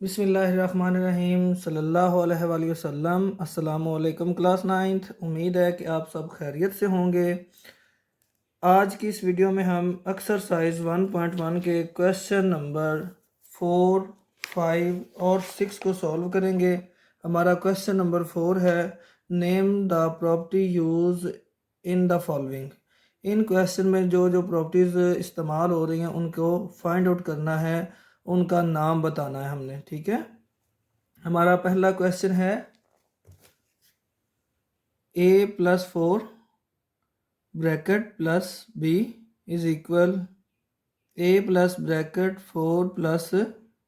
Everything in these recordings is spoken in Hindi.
बिस्मिल्लाहिर्रहमानिर्रहीम सल्लल्लाहु अलैहि वसल्लम। अस्सलामु अलैकुम क्लास नाइन्थ। उम्मीद है कि आप सब खैरियत से होंगे। आज की इस वीडियो में हम एक्सरसाइज 1.1 के क्वेश्चन नंबर 4, 5 और 6 को सॉल्व करेंगे। हमारा क्वेश्चन नंबर 4 है, name the property use in the following. In question में जो जो प्रॉपर्टीज़ इस्तेमाल हो रही हैं उनको फाइंड आउट करना है, उनका नाम बताना है हमने। ठीक है, हमारा पहला क्वेश्चन है a+4 bracket plus b is equal a plus bracket 4 plus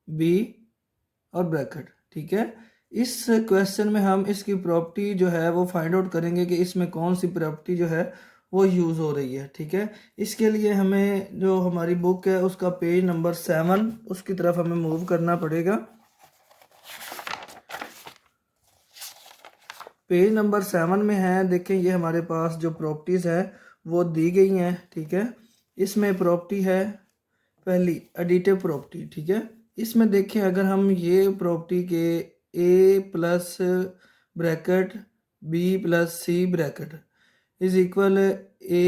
b और ब्रैकेट। ठीक है, इस क्वेश्चन में हम इसकी प्रॉपर्टी जो है वो फाइंड आउट करेंगे कि इसमें कौन सी प्रॉपर्टी जो है वो यूज़ हो रही है। ठीक है, इसके लिए हमें जो हमारी बुक है उसका पेज नंबर 7 उसकी तरफ हमें मूव करना पड़ेगा। पेज नंबर 7 में है, देखें ये हमारे पास जो प्रॉपर्टीज़ है वो दी गई हैं। ठीक है, इसमें प्रॉपर्टी है पहली एडिटिव प्रॉपर्टी। ठीक है, इसमें देखें अगर हम ये प्रॉपर्टी के a plus bracket b plus c bracket is equal a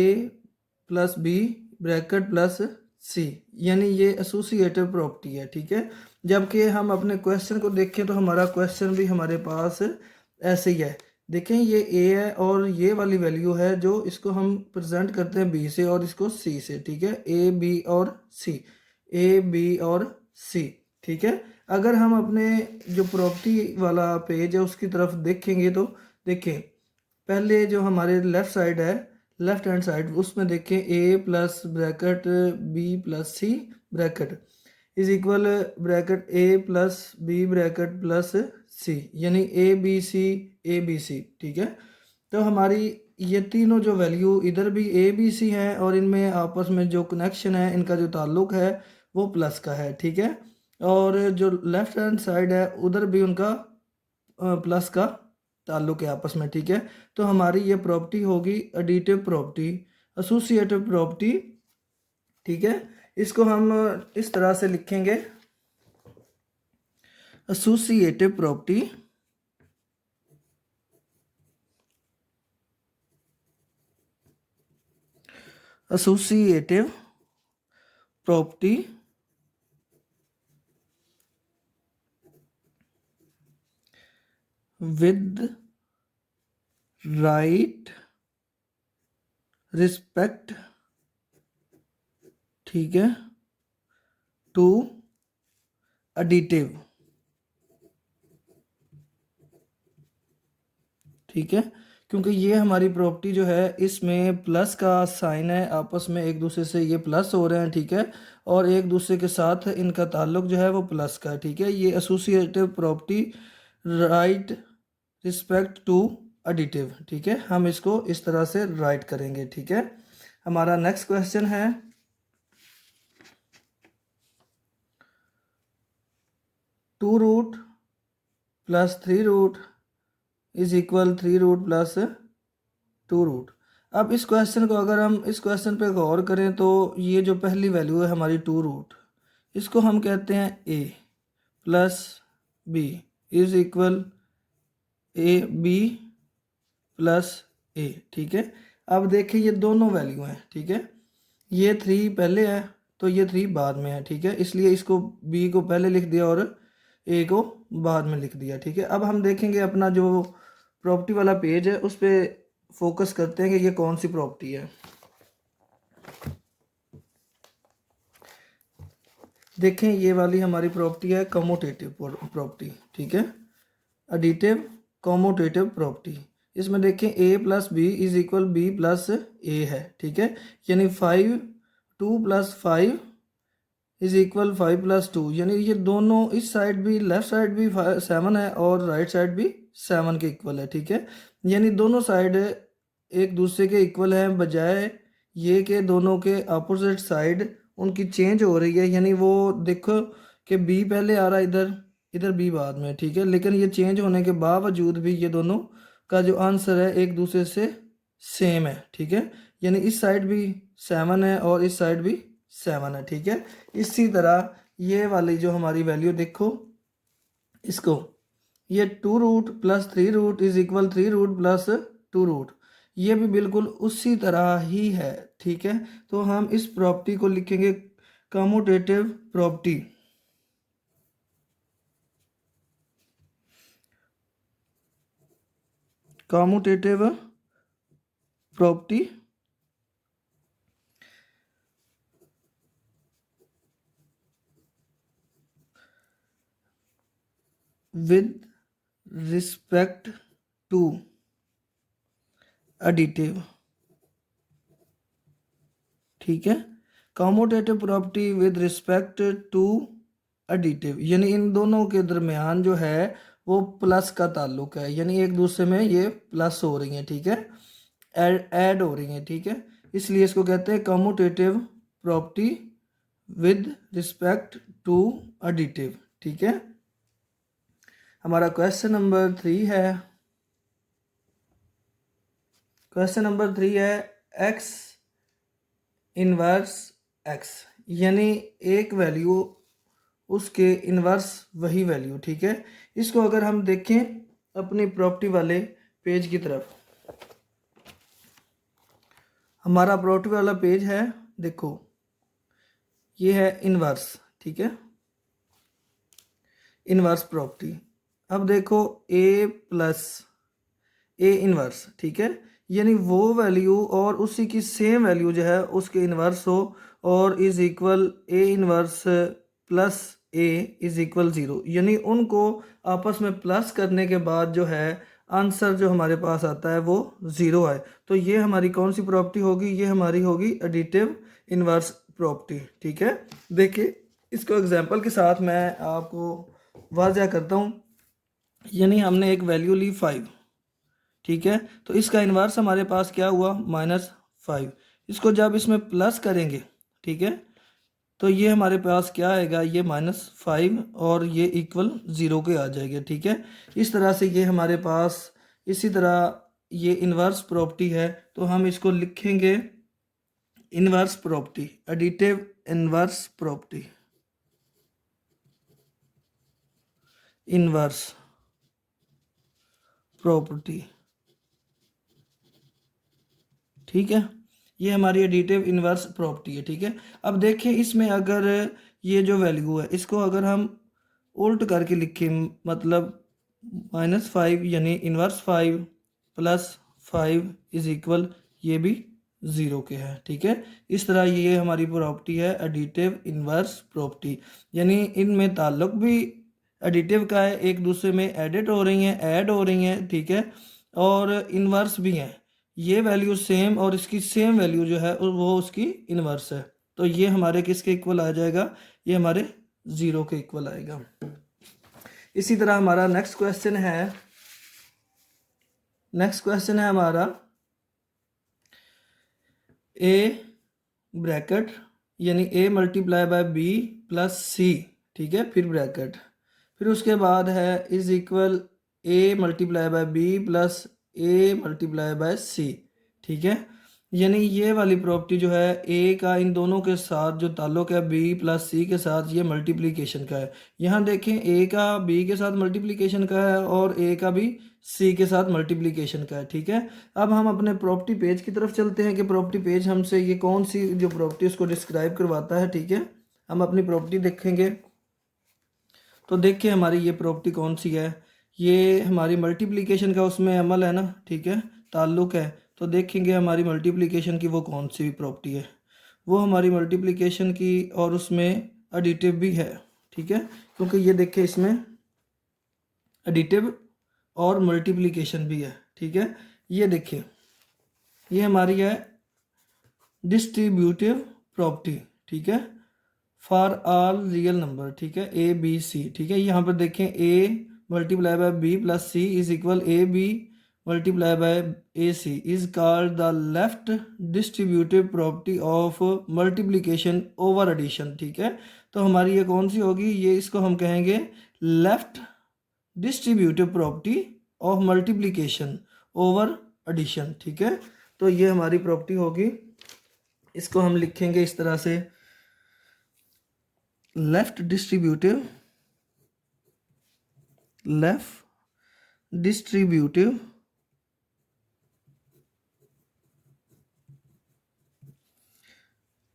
plus b bracket plus c, यानी ये एसोसिएटिव प्रॉपर्टी है। ठीक है, जबकि हम अपने क्वेश्चन को देखें तो हमारा क्वेश्चन भी हमारे पास ऐसे ही है। देखें ये a है और ये वाली वैल्यू है जो इसको हम प्रेजेंट करते हैं b से और इसको c से। ठीक है, a b और c, a b और c। ठीक है, अगर हम अपने जो प्रॉपर्टी वाला पेज है उसकी तरफ देखेंगे तो देखें पहले जो हमारे लेफ़्ट साइड है, लेफ़्ट हैंड साइड, उसमें देखें a plus bracket b plus c bracket is equal bracket a plus b bracket plus c, यानी a b c। ठीक है, तो हमारी ये तीनों जो वैल्यू इधर भी a b c हैं और इनमें आपस में जो कनेक्शन है, इनका जो ताल्लुक है वो प्लस का है। ठीक है, और जो लेफ्ट हैंड साइड है उधर भी उनका प्लस का ताल्लुक है आपस में। ठीक है, तो हमारी ये प्रॉपर्टी होगी एडिटिव प्रॉपर्टी, एसोसिएटिव प्रॉपर्टी। ठीक है, इसको हम इस तरह से लिखेंगे, associative property associative property with right respect, ठीक है, टू एडिटिव। ठीक है, क्योंकि ये हमारी प्रॉपर्टी जो है इसमें प्लस का साइन है, आपस में एक दूसरे से ये प्लस हो रहे हैं। ठीक है, और एक दूसरे के साथ इनका ताल्लुक जो है वो प्लस का है। ठीक है, ये associative property right respect to additive. ठीक है, हम इसको इस तरह से राइट करेंगे। ठीक है, हमारा नेक्स्ट क्वेश्चन है, 2 root plus 3 root is equal 3 root plus 2 root. अब इस क्वेश्चन को अगर हम इस क्वेश्चन पे गौर करें तो ये जो पहली वैल्यू है हमारी 2 रूट, इसको हम कहते हैं a plus b is equal A B plus A. ठीक है, अब देखिए ये दोनों वैल्यू हैं। ठीक है, ये 3 पहले है तो ये 3 बाद में है। ठीक है, इसलिए इसको b को पहले लिख दिया और a को बाद में लिख दिया। ठीक है, अब हम देखेंगे अपना जो प्रॉपर्टी वाला पेज है उस पर फोकस करते हैं कि ये कौन सी प्रॉपर्टी है। देखें ये वाली हमारी प्रॉपर्टी है कमोटेटिव प्रॉपर्टी। ठीक है, एडिटिव कमोटेटिव प्रॉपर्टी। इसमें देखें a plus B is equal B plus A है। ठीक है, यानी 5 2 प्लस 5 इज इक्वल 5 प्लस 2, यानी ये दोनों इस साइड भी लेफ्ट साइड भी 7 है और राइट साइड भी 7 के इक्वल है। ठीक है, यानी दोनों साइड एक दूसरे के इक्वल हैं, बजाय ये कि दोनों के अपोजिट साइड उनकी चेंज हो रही है। यानी वो देखो कि बी पहले आ रहा है इधर, इधर बी बाद में। ठीक है, लेकिन ये चेंज होने के बावजूद भी ये दोनों का जो आंसर है एक दूसरे से सेम है। ठीक है, यानी इस साइड भी 7 है और इस साइड भी 7 है। ठीक है, इसी तरह ये वाली जो हमारी वैल्यू देखो इसको, ये 2 root plus 3 root is equal 3 root plus 2 root, ये भी बिल्कुल उसी तरह ही है, ठीक है। तो हम इस प्रॉपर्टी को लिखेंगे commutative property. Commutative property with respect to additive, ठीक है। Commutative property with respect to additive, यानी इन दोनों के दरमियान जो है वो प्लस का ताल्लुक है, यानी एक दूसरे में ये प्लस हो रही हैं, ठीक है, ऐड हो रही हैं, ठीक है। इसलिए इसको कहते हैं commutative property with respect to additive, ठीक है। हमारा क्वेश्चन नंबर 3 है, क्वेश्चन नंबर 3 है एक्स इनवर्स एक्स, यानी एक वैल्यू उसके इनवर्स वही वैल्यू, ठीक है। इसको अगर हम देखें अपनी प्रॉपर्टी वाले पेज की तरफ, हमारा प्रॉपर्टी वाला पेज है, देखो ये है इनवर्स, ठीक है, इनवर्स प्रॉपर्टी। अब देखो ए प्लस ए इनवर्स, ठीक है, यानी वो वैल्यू और उसी की सेम वैल्यू जो है उसके इनवर्स हो, और is equal A inverse plus A is equal 0, यानी उनको आपस में प्लस करने के बाद जो है आंसर जो हमारे पास आता है वो 0 है। तो ये हमारी कौन सी प्रॉपर्टी होगी, ये हमारी होगी एडिटिव इनवर्स प्रॉपर्टी, ठीक है। देखिए इसको एग्जांपल के साथ मैं आपको वाज़ह करता हूँ, यानी हमने एक वैल्यू ली 5, ठीक है, तो इसका इन्वर्स हमारे पास क्या हुआ -5, इसको जब इसमें प्लस करेंगे, ठीक है, तो ये हमारे पास क्या आएगा, ये -5 और ये इक्वल 0 के आ जाएगा, ठीक है। इस तरह से ये हमारे पास, इसी तरह ये इन्वर्स प्रॉपर्टी है, तो हम इसको लिखेंगे inverse property, additive inverse property, inverse property, ठीक है, ये हमारी एडिटिव इन्वर्स प्रॉपर्टी है, ठीक है। अब देखिए इसमें अगर ये जो वैल्यू है इसको अगर हम उल्ट करके लिखें, मतलब -5 यानी इन्वर्स 5 प्लस 5 इज इक्वल, ये भी 0 के है, ठीक है। इस तरह ये हमारी प्रॉपर्टी है एडिटिव इन्वर्स प्रॉपर्टी, यानी इनमें ताल्लुक भी एडिटिव का है, एक दूसरे में एडिट हो रही हैं, ऐड हो रही हैं, ठीक है, और इन्वर्स भी हैं, ये वैल्यू सेम और इसकी सेम वैल्यू जो है वो उसकी इन्वर्स है, तो ये हमारे किसके इक्वल आ जाएगा, ये हमारे 0 के इक्वल आएगा। इसी तरह हमारा नेक्स्ट क्वेश्चन है, नेक्स्ट क्वेश्चन है हमारा ए ब्रैकेट, यानी A multiply by B plus C, ठीक है, फिर ब्रैकेट, फिर उसके बाद है is equal A multiply by B plus A multiply by C, ठीक है, यानी ये वाली प्रॉपर्टी जो है ए का इन दोनों के साथ जो ताल्लुक है बी प्लस सी के साथ, ये मल्टीप्लिकेशन का है। यहाँ देखें ए का बी के साथ मल्टीप्लिकेशन का है और ए का भी सी के साथ मल्टीप्लिकेशन का है, ठीक है। अब हम अपने प्रॉपर्टी पेज की तरफ चलते हैं कि प्रॉपर्टी पेज हमसे ये कौन सी जो प्रॉपर्टी उसको डिस्क्राइब करवाता है, ठीक है। हम अपनी प्रॉपर्टी देखेंगे, तो देखिए हमारी ये प्रॉपर्टी कौन सी है, ये हमारी मल्टीप्लिकेशन का उसमें अमल है ना, ठीक है, ताल्लुक है। तो देखेंगे हमारी मल्टीप्लिकेशन की वो कौन सी प्रॉपर्टी है, वो हमारी मल्टीप्लिकेशन की और उसमें एडिटिव भी है, ठीक है, क्योंकि ये देखिए इसमें एडिटिव और मल्टीप्लिकेशन भी है, ठीक है। ये देखिए ये हमारी है डिस्ट्रीब्यूटिव प्रॉपर्टी, ठीक है, फॉर ऑल रियल नंबर, ठीक है, ए बी सी, ठीक है। यहाँ पर देखें A multiply by B plus C is equal A B multiply by A C is called the left distributive property of multiplication over addition, ठीक है। तो हमारी ये कौन सी होगी, ये इसको हम कहेंगे left distributive property of multiplication over addition, ठीक है। तो ये हमारी प्रॉपर्टी होगी, इसको हम लिखेंगे इस तरह से left distributive left distributive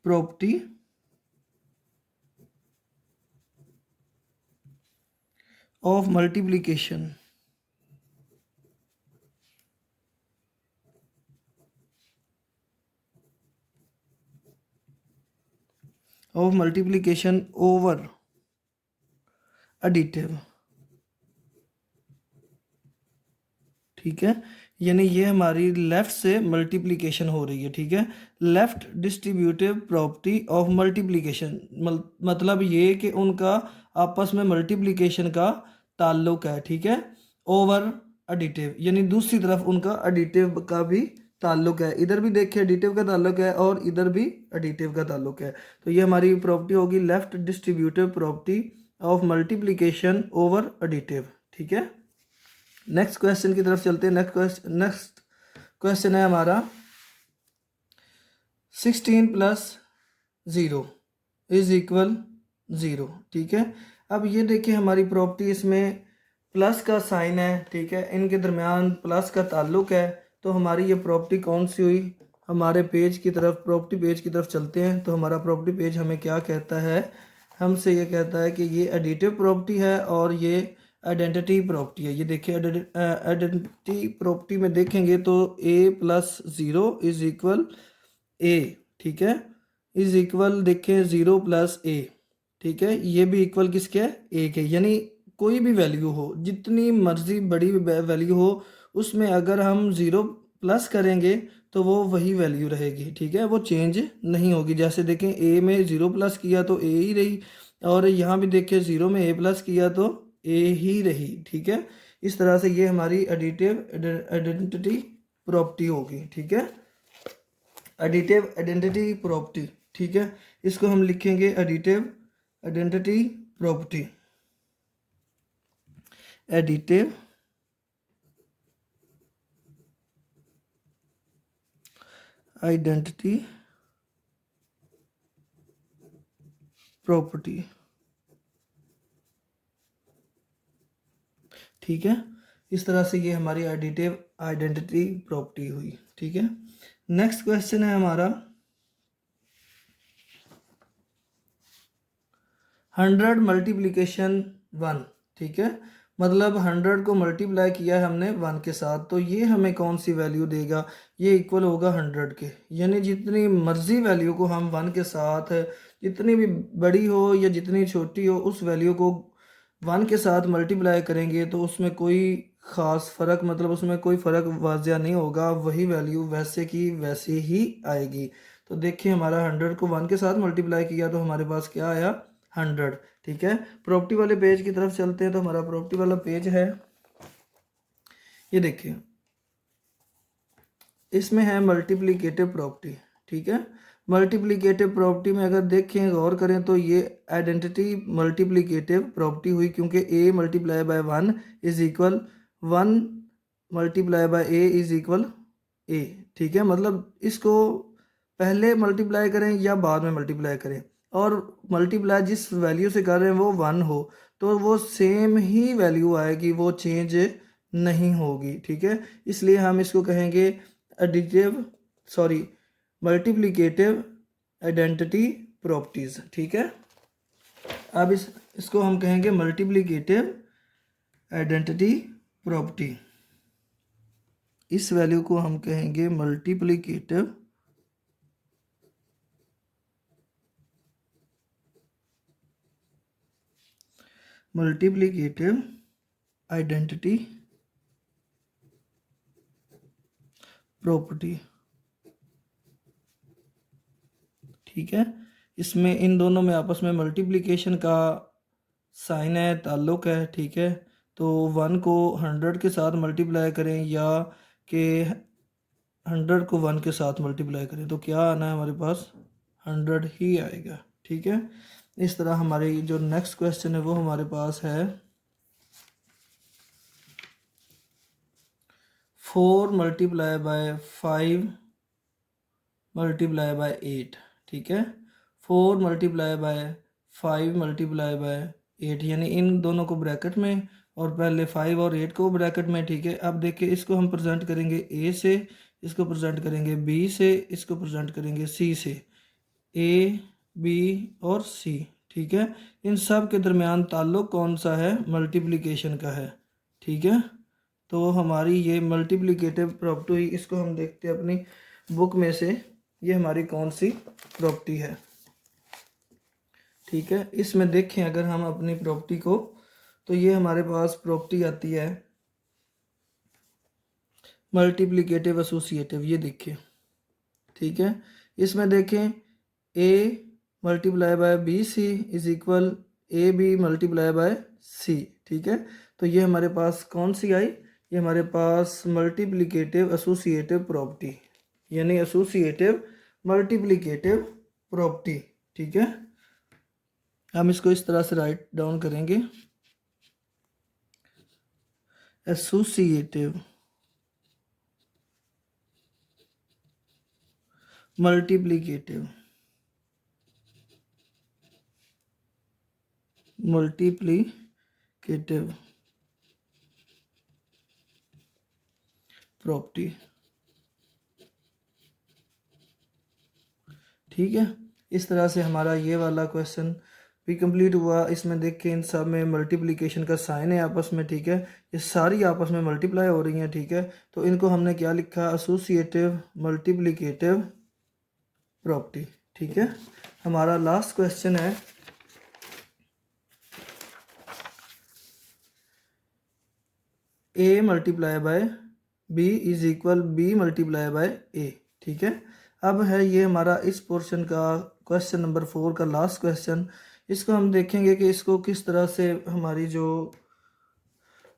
property of multiplication over additive. ठीक है, यानी ये हमारी लेफ्ट से मल्टीप्लिकेशन हो रही है। ठीक है, left distributive property of multiplication मतलब ये कि उनका आपस में मल्टीप्लिकेशन का ताल्लुक है। ठीक है, ओवर एडिटिव यानी दूसरी तरफ उनका एडिटिव का भी ताल्लुक है। इधर भी देखिए एडिटिव का ताल्लुक है और इधर भी एडिटिव का ताल्लुक है। तो ये हमारी प्रॉपर्टी होगी left distributive property of multiplication over additive. ठीक है, नेक्स्ट क्वेश्चन की तरफ चलते हैं। नेक्स्ट क्वेश्चन है हमारा 16 प्लस 0 इज इक्वल 0। ठीक है, अब ये देखिए हमारी प्रॉपर्टी इसमें प्लस का साइन है। ठीक है, इनके दरमियान प्लस का ताल्लुक है। तो हमारी ये प्रॉपर्टी कौन सी हुई? हमारे पेज की तरफ, प्रॉपर्टी पेज की तरफ चलते हैं। तो हमारा प्रॉपर्टी पेज हमें क्या कहता है? हमसे ये कहता है कि ये एडिटिव प्रॉपर्टी है और ये आइडेंटिटी प्रॉपर्टी है। ये देखिए आइडेंटिटी प्रॉपर्टी में देखेंगे तो a plus 0 is equal a। ठीक है, इज इक्वल देखें 0 प्लस a। ठीक है, ये भी इक्वल किसके है? a के। यानी कोई भी वैल्यू हो, जितनी मर्जी बड़ी वैल्यू हो, उसमें अगर हम 0 प्लस करेंगे तो वो वही वैल्यू रहेगी। ठीक है, वो चेंज नहीं होगी। जैसे देखें a में 0 प्लस किया तो a ही रही, और यहाँ भी देखिए 0 में a प्लस किया तो a ही रही। ठीक है, इस तरह से ये हमारी एडिटिव आइडेंटिटी प्रॉपर्टी होगी। ठीक है, एडिटिव आइडेंटिटी प्रॉपर्टी। ठीक है, इसको हम लिखेंगे additive identity property. Additive identity property. ठीक है, इस तरह से ये हमारी एडिटिव आइडेंटिटी प्रॉपर्टी हुई। ठीक है, नेक्स्ट क्वेश्चन है हमारा 100 मल्टीप्लिकेशन 1। ठीक है, मतलब 100 को मल्टीप्लाई किया है हमने 1 के साथ, तो ये हमें कौन सी वैल्यू देगा? ये इक्वल होगा 100 के। यानी जितनी मर्जी वैल्यू को हम 1 के साथ, जितनी भी बड़ी हो या जितनी छोटी हो, उस वैल्यू को 1 के साथ मल्टीप्लाई करेंगे तो उसमें कोई ख़ास फ़र्क, मतलब उसमें कोई फ़र्क वाजिया नहीं होगा। वही वैल्यू वैसे की वैसे ही आएगी। तो देखिए हमारा 100 को 1 के साथ मल्टीप्लाई किया तो हमारे पास क्या आया? 100। ठीक है, प्रॉपर्टी वाले पेज की तरफ चलते हैं। तो हमारा प्रॉपर्टी वाला पेज है, ये देखिए इसमें है मल्टीप्लिकेटिव प्रॉपर्टी। ठीक है, मल्टीप्लिकेटिव प्रॉपर्टी में अगर देखें, गौर करें, तो ये आइडेंटिटी मल्टीप्लिकेटिव प्रॉपर्टी हुई, क्योंकि a multiply by 1 is equal 1 multiply by a is equal a। ठीक है, मतलब इसको पहले मल्टीप्लाई करें या बाद में मल्टीप्लाई करें, और मल्टीप्लाई जिस वैल्यू से कर रहे हैं वो 1 हो, तो वो सेम ही वैल्यू आएगी, वो चेंज नहीं होगी। ठीक है, इसलिए हम इसको कहेंगे एडिटिव मल्टीप्लिकेटिव आइडेंटिटी प्रॉपर्टीज। ठीक है, अब इसको हम कहेंगे मल्टीप्लिकेटिव आइडेंटिटी प्रॉपर्टी। इस वैल्यू को हम कहेंगे मल्टीप्लिकेटिव आइडेंटिटी प्रॉपर्टी। ठीक है, इसमें इन दोनों में आपस में मल्टीप्लिकेशन का साइन है, ताल्लुक है। ठीक है, तो 1 को 100 के साथ मल्टीप्लाई करें या कि 100 को 1 के साथ मल्टीप्लाई करें तो क्या आना है हमारे पास? 100 ही आएगा। ठीक है, इस तरह हमारी जो नेक्स्ट क्वेश्चन है वो हमारे पास है 4 मल्टीप्लाई बाय 5 मल्टीप्लाई बाय 8। ठीक है, 4 मल्टीप्लाई बाय 5 मल्टीप्लाई बाय 8, यानी इन दोनों को ब्रैकेट में और पहले 5 और 8 को ब्रैकेट में, ठीक है। अब देखिए इसको हम प्रेजेंट करेंगे ए से, इसको प्रेजेंट करेंगे बी से, इसको प्रेजेंट करेंगे सी से, ए बी और सी, ठीक है। इन सब के दरमियान ताल्लुक कौन सा है? मल्टीप्लिकेशन का है, ठीक है। तो हमारी ये मल्टीप्लिकेटिव प्रॉपर्टी हुई। इसको हम देखते हैं अपनी बुक में से, ये हमारी कौन सी प्रॉपर्टी है, ठीक है। इसमें देखें अगर हम अपनी प्रॉपर्टी को, तो ये हमारे पास प्रॉपर्टी आती है मल्टीप्लिकेटिव एसोसिएटिव, ये देखिए, ठीक है। इसमें देखें A multiply by B C is equal A B multiply by C, ठीक है। तो ये हमारे पास कौन सी आई? ये हमारे पास मल्टीप्लिकेटिव एसोसिएटिव प्रॉपर्टी, यानी एसोसिएटिव मल्टीप्लिकेटिव प्रॉपर्टी, ठीक है। हम इसको इस तरह से राइट डाउन करेंगे, एसोसिएटिव मल्टीप्लिकेटिव प्रॉपर्टी, ठीक है। इस तरह से हमारा ये वाला क्वेश्चन भी कंप्लीट हुआ। इसमें देख के इन सब में मल्टीप्लिकेशन का साइन है आपस में, ठीक है। ये सारी आपस में मल्टीप्लाई हो रही हैं, ठीक है। तो इनको हमने क्या लिखा? एसोसिएटिव मल्टीप्लिकेटिव प्रॉपर्टी, ठीक है। हमारा लास्ट क्वेश्चन है A multiply by B is equal B multiply by A, ठीक है। अब है ये हमारा इस पोर्शन का क्वेश्चन नंबर 4 का लास्ट क्वेश्चन। इसको हम देखेंगे कि इसको किस तरह से हमारी जो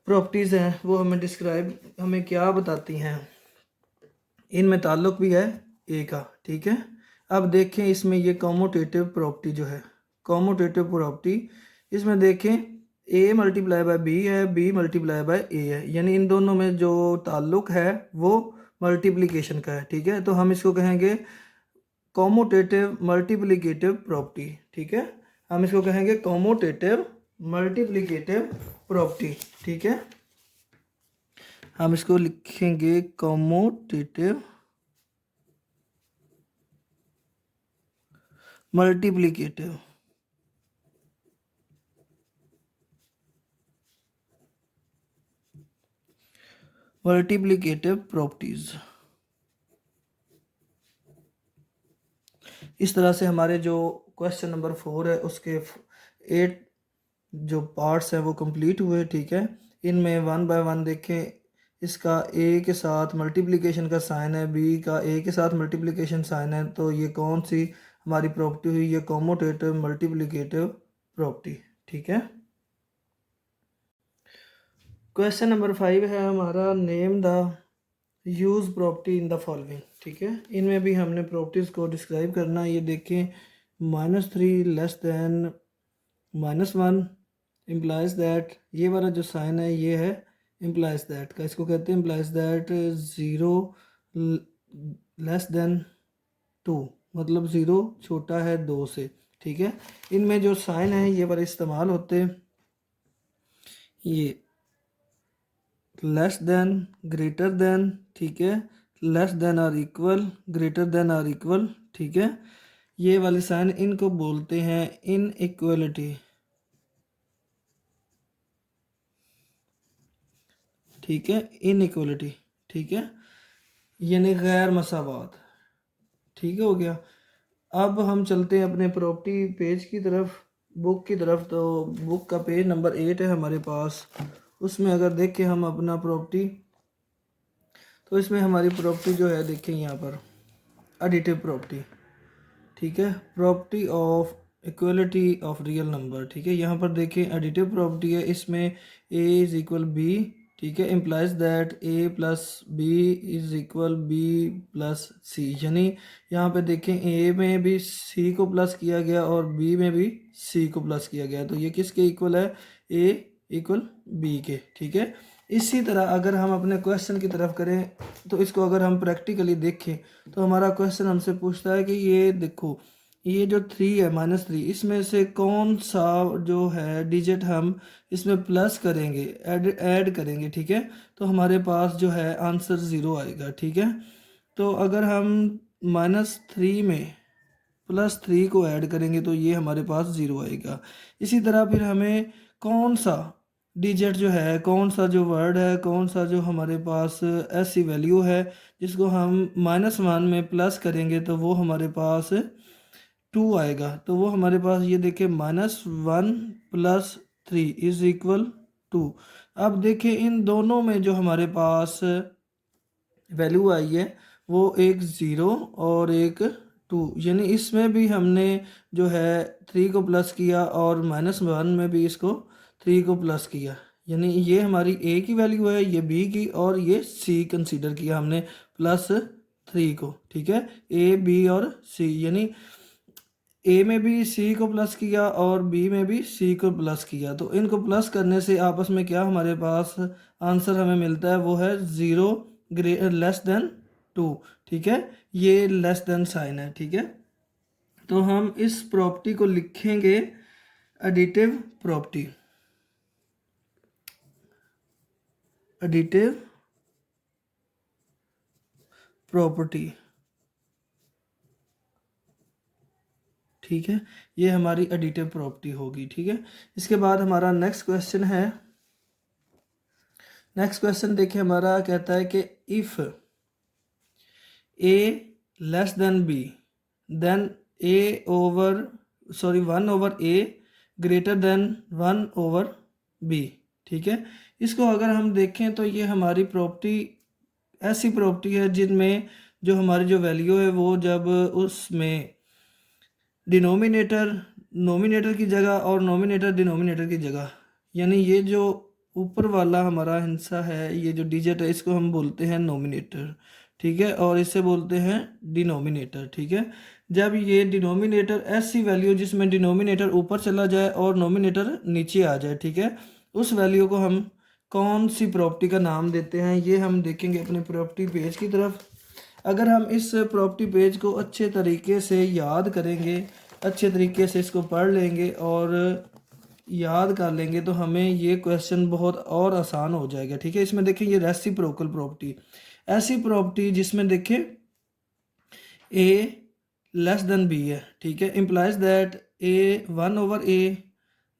प्रॉपर्टीज़ हैं वो हमें डिस्क्राइब, हमें क्या बताती हैं। इनमें ताल्लुक भी है ए का, ठीक है। अब देखें इसमें ये कॉमोटेटिव प्रॉपर्टी जो है, कॉमोटेटिव प्रॉपर्टी, इसमें देखें ए मल्टीप्लाई बाय बी है, बी मल्टीप्लाई बाय ए है, यानी इन दोनों में जो ताल्लुक है वो मल्टीप्लिकेशन का है, ठीक है। तो हम इसको कहेंगे कॉमोटेटिव मल्टीप्लिकेटिव प्रॉपर्टी, ठीक है। हम इसको कहेंगे कॉमोटेटिव मल्टीप्लिकेटिव प्रॉपर्टी, ठीक है। हम इसको लिखेंगे कॉमोटेटिव मल्टीप्लिकेटिव प्रॉपर्टीज। इस तरह से हमारे जो क्वेश्चन नंबर 4 है उसके 8 जो पार्ट्स हैं वो कंप्लीट हुए, ठीक है। इनमें 1 बाय 1 देखें, इसका ए के साथ मल्टीप्लिकेशन का साइन है, बी का ए के साथ मल्टीप्लिकेशन साइन है, तो ये कौन सी हमारी प्रॉपर्टी हुई? ये कॉमोटेटिव मल्टीप्लिकेटिव प्रॉपर्टी, ठीक है। क्वेश्चन नंबर 5 है हमारा name the use property in the following, ठीक है। इनमें भी हमने प्रॉपर्टीज़ को डिस्क्राइब करना। ये देखें -3 लेस दैन -1 इम्प्लाइज दैट, ये वाला जो साइन है ये है इम्प्लाइज दैट का, इसको कहते हैं इम्प्लाइज दैट 0 लेस दैन 2, मतलब 0 छोटा है 2 से, ठीक है। इनमें जो साइन है ये वाले इस्तेमाल होते, ये लेस देन, ग्रेटर देन, ठीक है, लेस देन और इक्वल, ग्रेटर देन और इक्वल, ठीक है। ये वाले साइन इनको बोलते हैं इनइक्वलिटी, ठीक है, इनइक्वलिटी, ठीक है, यानी गैर मसावात, ठीक है, हो गया। अब हम चलते हैं अपने प्रॉपर्टी पेज की तरफ, बुक की तरफ। तो बुक का पेज नंबर 8 है हमारे पास। उसमें अगर देखें हम अपना प्रॉपर्टी, तो इसमें हमारी प्रॉपर्टी जो है देखें यहाँ पर एडिटिव प्रॉपर्टी, ठीक है, property of equality of real number, ठीक है। यहाँ पर देखें एडिटिव प्रॉपर्टी है, इसमें ए इज़ इक्वल बी, ठीक है, implies that A plus B is equal B plus C, यानी यहाँ पे देखें ए में भी सी को प्लस किया गया और बी में भी सी को प्लस किया गया, तो ये किसके इक्वल है? ए इक्वल बी के, ठीक है। इसी तरह अगर हम अपने क्वेश्चन की तरफ करें, तो इसको अगर हम प्रैक्टिकली देखें, तो हमारा क्वेश्चन हमसे पूछता है कि ये देखो ये जो 3 है -3, इसमें से कौन सा जो है डिजिट हम इसमें प्लस करेंगे, ऐड करेंगे, ठीक है, तो हमारे पास जो है आंसर 0 आएगा, ठीक है। तो अगर हम -3 में +3 को ऐड करेंगे तो ये हमारे पास 0 आएगा। इसी तरह फिर हमें कौन सा डिजिट जो है, कौन सा जो वर्ड है, कौन सा जो हमारे पास ऐसी वैल्यू है जिसको हम -1 में प्लस करेंगे तो वो हमारे पास 2 आएगा। तो वो हमारे पास ये देखिए -1 + 3 = 2। अब देखिए इन दोनों में जो हमारे पास वैल्यू आई है वो एक 0 और एक 2, यानी इसमें भी हमने जो है 3 को प्लस किया और -1 में भी इसको 3 को प्लस किया, यानी ये हमारी ए की वैल्यू है, ये बी की, और ये सी कंसीडर किया हमने +3 को, ठीक है, ए बी और सी, यानी ए में भी सी को प्लस किया और बी में भी सी को प्लस किया। तो इनको प्लस करने से आपस में क्या हमारे पास आंसर हमें मिलता है, वो है 0 <2, ठीक है, ये लेस देन साइन है, ठीक है। तो हम इस प्रॉपर्टी को लिखेंगे एडिटिव प्रॉपर्टी, एडिटिव प्रॉपर्टी, ठीक है, ये हमारी एडिटिव प्रॉपर्टी होगी, ठीक है। इसके बाद हमारा नेक्स्ट क्वेश्चन है, नेक्स्ट क्वेश्चन देखिए हमारा कहता है कि if A less than B then one over A greater than 1 over B, ठीक है। इसको अगर हम देखें तो ये हमारी प्रॉपर्टी ऐसी प्रॉपर्टी है जिनमें जो हमारी जो वैल्यू है वो जब उसमें डिनोमिनेटर नोमिनेटर की जगह और नोमिनेटर डिनोमिनेटर की जगह, यानी ये जो ऊपर वाला हमारा हिस्सा है, ये जो डिजिट है, इसको हम बोलते हैं नोमिनेटर, ठीक है, और इसे बोलते हैं डिनोमिनेटर, ठीक है। जब ये डिनोमिनेटर ऐसी वैल्यू जिसमें डिनोमिनेटर ऊपर चला जाए और नोमिनेटर नीचे आ जाए, ठीक है, उस वैल्यू को हम कौन सी प्रॉपर्टी का नाम देते हैं, ये हम देखेंगे अपने प्रॉपर्टी पेज की तरफ। अगर हम इस प्रॉपर्टी पेज को अच्छे तरीके से याद करेंगे, अच्छे तरीके से इसको पढ़ लेंगे और याद कर लेंगे तो हमें ये क्वेश्चन बहुत और आसान हो जाएगा, ठीक है। इसमें देखें ये रेसिप्रोकल प्रॉपर्टी, ऐसी प्रॉपर्टी जिसमें देखें ए लेस देन बी है, ठीक है, implies that A 1 over A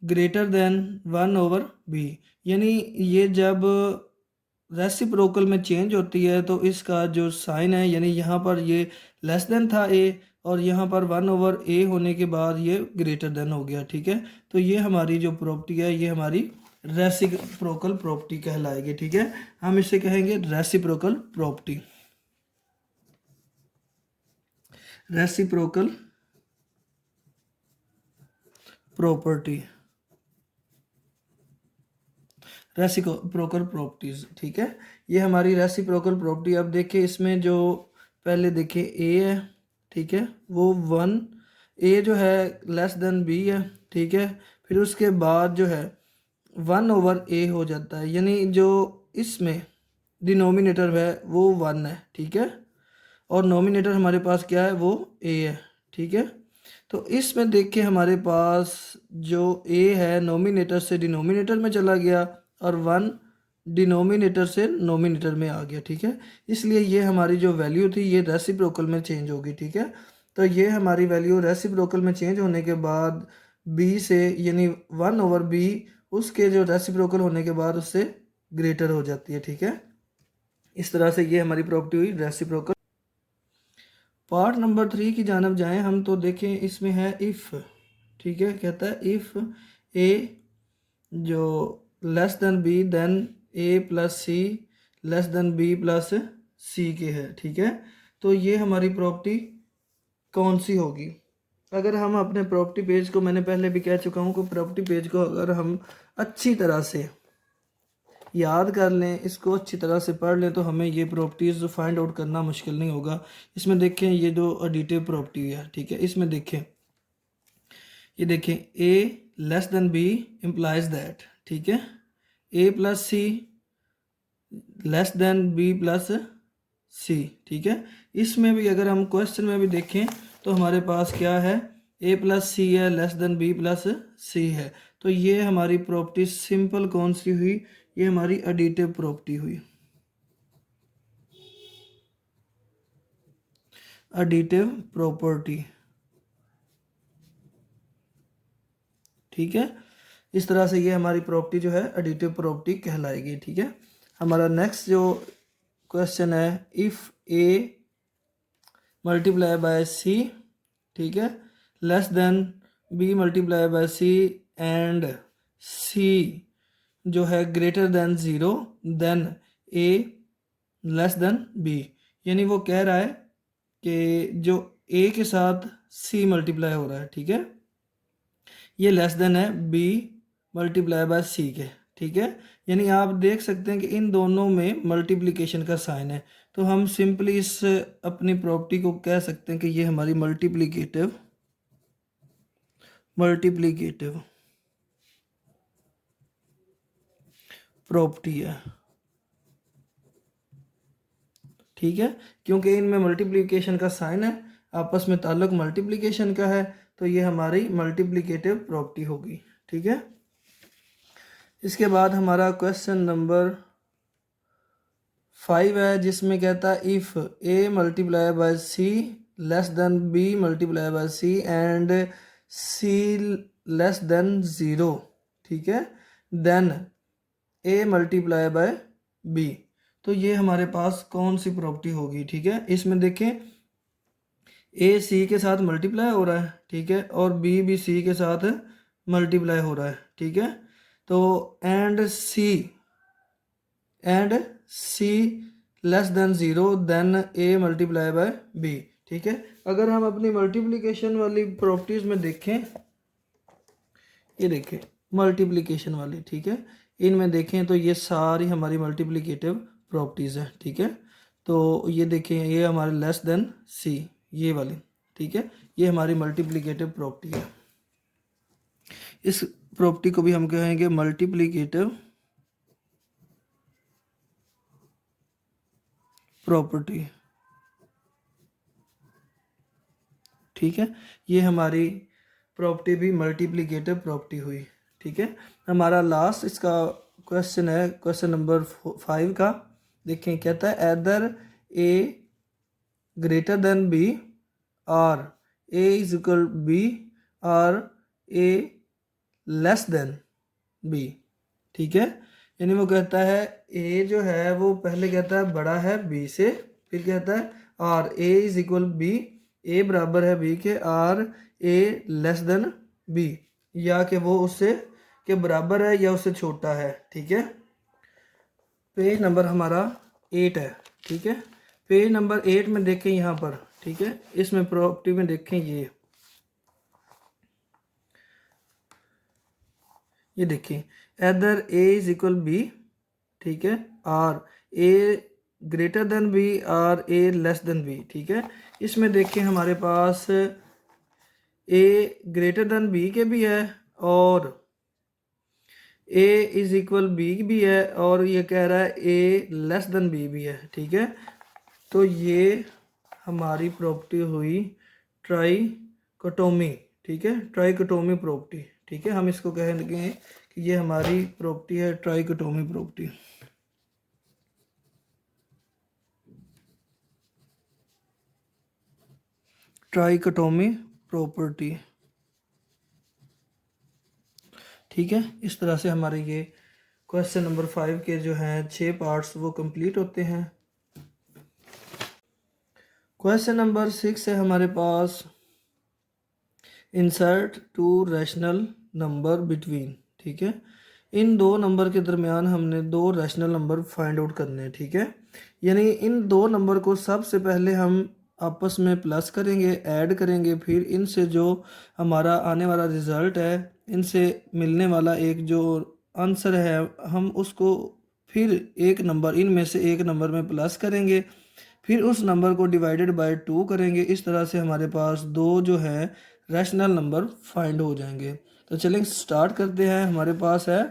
greater than 1 over B, यानी ये जब रेसिप्रोकल में चेंज होती है तो इसका जो साइन है, यानी यहाँ पर ये लेस देन था ए और यहाँ पर 1 ओवर ए होने के बाद ये ग्रेटर देन हो गया, ठीक है। तो ये हमारी जो प्रॉपर्टी है ये हमारी रेसिप्रोकल प्रॉपर्टी कहलाएगी, ठीक है। हम इसे कहेंगे reciprocal property, reciprocal property, reciprocal properties, ठीक है, ये हमारी रेसिप्रोकल प्रॉपर्टी। अब देखिए इसमें जो पहले देखिए ए है, ठीक है, वो 1 ए जो है लेस देन बी है, ठीक है, फिर उसके बाद जो है 1 ओवर ए हो जाता है, यानी जो इसमें डिनोमिनेटर है वो 1 है, ठीक है, और नोमिनेटर हमारे पास क्या है, वो ए है, ठीक है। तो इसमें देखिए हमारे पास जो ए है नोमिनेटर से डिनोमिनेटर में चला गया और 1 डिनोमिनेटर से नोमिनेटर में आ गया, ठीक है, इसलिए ये हमारी जो वैल्यू थी ये रेसिप्रोकल में चेंज होगी, ठीक है। तो ये हमारी वैल्यू रेसिप्रोकल में चेंज होने के बाद बी से, यानी 1 ओवर बी उसके जो रेसिप्रोकल होने के बाद उससे ग्रेटर हो जाती है, ठीक है। इस तरह से ये हमारी प्रॉपर्टी हुई रेसिप्रोकल। पार्ट नंबर 3 की जानब जाएं हम तो देखें इसमें है इफ़, ठीक है, कहता है इफ़ ए जो लेस देन बी देन ए plus C less than B plus सी के है, ठीक है। तो ये हमारी प्रॉपर्टी कौन सी होगी। अगर हम अपने प्रॉपर्टी पेज को, मैंने पहले भी कह चुका हूँ कि प्रॉपर्टी पेज को अगर हम अच्छी तरह से याद कर लें, इसको अच्छी तरह से पढ़ लें तो हमें ये प्रॉपर्टीज़ फाइंड आउट करना मुश्किल नहीं होगा। इसमें देखें ये जो एडिटिव प्रॉपर्टी है, ठीक है, इसमें देखें ये देखें A less than B implies that, ठीक है, A plus C less than B plus C, ठीक है। इसमें भी अगर हम क्वेश्चन में भी देखें तो हमारे पास क्या है, ए प्लस सी है लेस देन बी प्लस सी है। तो ये हमारी प्रॉपर्टी सिंपल कौन सी हुई, ये हमारी एडिटिव प्रॉपर्टी हुई, एडिटिव प्रॉपर्टी। ठीक है, इस तरह से ये हमारी प्रॉपर्टी जो है एडिटिव प्रॉपर्टी कहलाएगी। ठीक है, हमारा नेक्स्ट जो क्वेश्चन है, if A multiply by C, ठीक है, less than B multiply by C and C जो है greater than zero, then A less than B. यानी वो कह रहा है कि जो ए के साथ सी मल्टीप्लाई हो रहा है, ठीक है, ये लेस देन है बी मल्टीप्लाई बाय सी के। ठीक है, यानी आप देख सकते हैं कि इन दोनों में मल्टीप्लिकेशन का साइन है। तो हम सिंपली इस अपनी प्रॉपर्टी को कह सकते हैं कि ये हमारी मल्टीप्लिकेटिव प्रॉपर्टी है। ठीक है, क्योंकि इनमें मल्टीप्लिकेशन का साइन है, आपस में ताल्लुक मल्टीप्लिकेशन का है, तो ये हमारी मल्टीप्लिकेटिव प्रॉपर्टी होगी। ठीक है, इसके बाद हमारा क्वेश्चन नंबर 5 है, जिसमें कहता है if A multiply by C less than B multiply by C and C less than zero, ठीक है, then A multiply by B. तो ये हमारे पास कौन सी प्रॉपर्टी होगी। ठीक है, इसमें देखें ए सी के साथ मल्टीप्लाई हो रहा है, ठीक है, और बी भी सी के साथ मल्टीप्लाई हो रहा है। ठीक है, तो and C less than zero then A multiply by B. ठीक है, अगर हम अपनी मल्टीप्लिकेशन वाली प्रॉपर्टीज़ में देखें, ये देखें मल्टीप्लिकेशन वाली, ठीक है, इनमें देखें तो ये सारी हमारी मल्टीप्लिकेटिव प्रॉपर्टीज़ हैं। ठीक है, तो ये देखें, ये हमारे लेस देन सी, ये वाली, ठीक है, ये हमारी मल्टीप्लिकेटिव प्रॉपर्टी है। इस प्रॉपर्टी को भी हम कहेंगे मल्टीप्लिकेटिव प्रॉपर्टी। ठीक है, ये हमारी प्रॉपर्टी भी मल्टीप्लिकेटिव प्रॉपर्टी हुई। ठीक है, हमारा लास्ट इसका क्वेश्चन है, क्वेश्चन नंबर 5 का। देखें, कहता है एदर ए ग्रेटर देन बी और ए इज इक्वल बी और ए लेस देन बी। ठीक है, यानी वो कहता है ए जो है वो पहले कहता है बड़ा है बी से, फिर कहता है और ए इज इक्वल बी, ए बराबर है बी के, और ए लेस देन बी, या कि वो उससे के बराबर है या उससे छोटा है। ठीक है, पेज नंबर हमारा 8 है। ठीक है, पेज नंबर 8 में देखें यहाँ पर, ठीक है, इसमें प्रॉपर्टी में देखें ये देखिए either A is equal B, ठीक है, और ए ग्रेटर देन बी और ए लेस देन बी। ठीक है, इसमें देखें हमारे पास ए ग्रेटर देन बी के भी है और ए इज इक्वल बी भी है, और ये कह रहा है ए लेस देन बी भी है। ठीक है, तो ये हमारी प्रॉपर्टी हुई ट्राइकोटोमी। ठीक है, ट्राइकोटोमी प्रॉपर्टी। ठीक है, हम इसको कहेंगे कि ये हमारी प्रॉपर्टी है ट्राइकोटोमी प्रॉपर्टी। Trichotomy property. ठीक है, इस तरह से हमारे ये क्वेश्चन नंबर 5 के जो हैं 6 पार्ट्स वो कंप्लीट होते हैं। क्वेश्चन नंबर 6 है हमारे पास insert two rational number between. ठीक है, इन दो नंबर के दरमियान हमने दो रैशनल नंबर फाइंड आउट करने हैं। ठीक है, यानी इन दो नंबर को सबसे पहले हम आपस में प्लस करेंगे, ऐड करेंगे, फिर इनसे जो हमारा आने वाला रिज़ल्ट है, इनसे मिलने वाला एक जो आंसर है, हम उसको फिर एक नंबर, इनमें से एक नंबर में प्लस करेंगे, फिर उस नंबर को डिवाइडेड बाय 2 करेंगे। इस तरह से हमारे पास दो जो है रैशनल नंबर फाइंड हो जाएंगे। तो चलें स्टार्ट करते हैं। हमारे पास है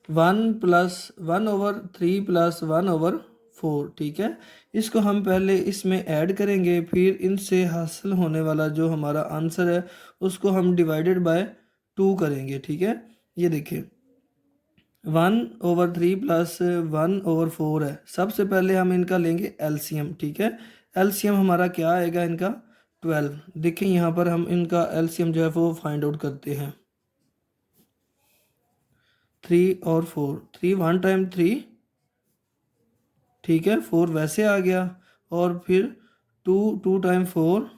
1 + 1/3 + 1/4, 4, ठीक है। इसको हम पहले इसमें ऐड करेंगे, फिर इनसे हासिल होने वाला जो हमारा आंसर है उसको हम डिवाइडेड बाय 2 करेंगे, ठीक है। ये देखिए 1/3 प्लस 1/4 है। सबसे पहले हम इनका लेंगे एलसीएम, ठीक है। एलसीएम हमारा क्या आएगा इनका 12। देखिए यहाँ पर हम इनका एलसीएम जो है वो फाइंड आउट करते हैं। 3 और 4, 3 1 टाइम 3, ठीक है, 4 वैसे आ गया, और फिर 2 2 टाइम 4,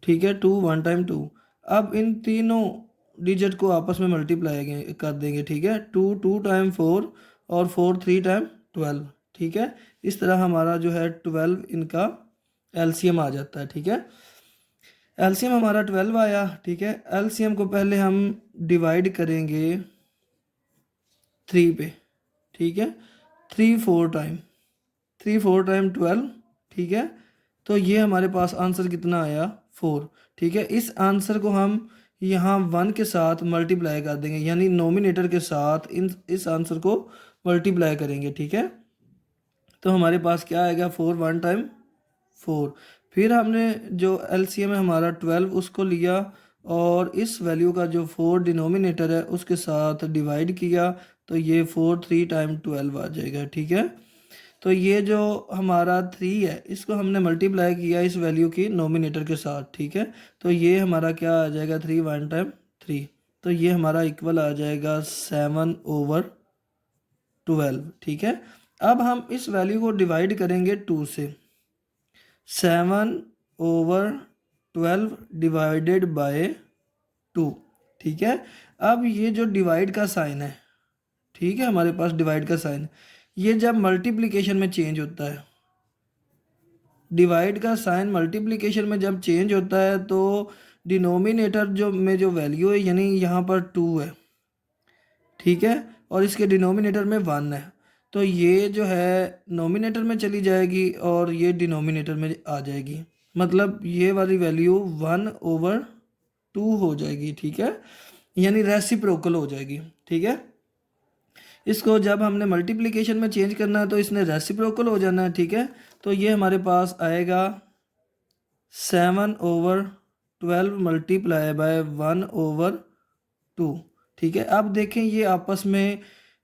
ठीक है, 2 1 टाइम 2। अब इन तीनों डिजिट को आपस में मल्टीप्लाई कर देंगे, ठीक है। 2 2 टाइम 4 और 4 3 टाइम 12, ठीक है। इस तरह हमारा जो है 12 इनका एलसीएम आ जाता है, ठीक है। एलसीएम हमारा 12 आया, ठीक है। एलसीएम को पहले हम डिवाइड करेंगे 3 पे, ठीक है। 3 4 टाइम 12, ठीक है। तो ये हमारे पास आंसर कितना आया 4, ठीक है। इस आंसर को हम यहाँ 1 के साथ मल्टीप्लाई कर देंगे, यानी नोमिनेटर के साथ इस आंसर को मल्टीप्लाई करेंगे, ठीक है। तो हमारे पास क्या आएगा 4 1 टाइम 4। फिर हमने जो एलसीएम है हमारा 12 उसको लिया, और इस वैल्यू का जो 4 डिनोमिनेटर है उसके साथ डिवाइड किया, तो ये 4 3 टाइम 12 आ जाएगा, ठीक है। तो ये जो हमारा 3 है इसको हमने मल्टीप्लाई किया इस वैल्यू की नोमिनेटर के साथ, ठीक है। तो ये हमारा क्या आ जाएगा 3 1 टाइम 3, तो ये हमारा इक्वल आ जाएगा 7/12, ठीक है। अब हम इस वैल्यू को डिवाइड करेंगे 2 से। 7/12 डिवाइडेड बाय 2, ठीक है। अब ये जो डिवाइड का साइन है, ठीक है, हमारे पास डिवाइड का साइन, ये जब मल्टीप्लिकेशन में चेंज होता है, डिवाइड का साइन मल्टीप्लिकेशन में जब चेंज होता है तो डिनोमिनेटर जो वैल्यू है, यानी यहाँ पर 2 है, ठीक है, और इसके डिनोमिनेटर में 1 है, तो ये जो है नोमिनेटर में चली जाएगी और ये डिनोमिनेटर में आ जाएगी, मतलब ये वाली वैल्यू 1/2 हो जाएगी, ठीक है, यानी रेसिप्रोकल हो जाएगी, ठीक है। इसको जब हमने मल्टीप्लिकेशन में चेंज करना है तो इसने रेसिप्रोकल हो जाना है, ठीक है। तो ये हमारे पास आएगा 7/12 मल्टीप्लाई बाय 1/2, ठीक है। अब देखें ये आपस में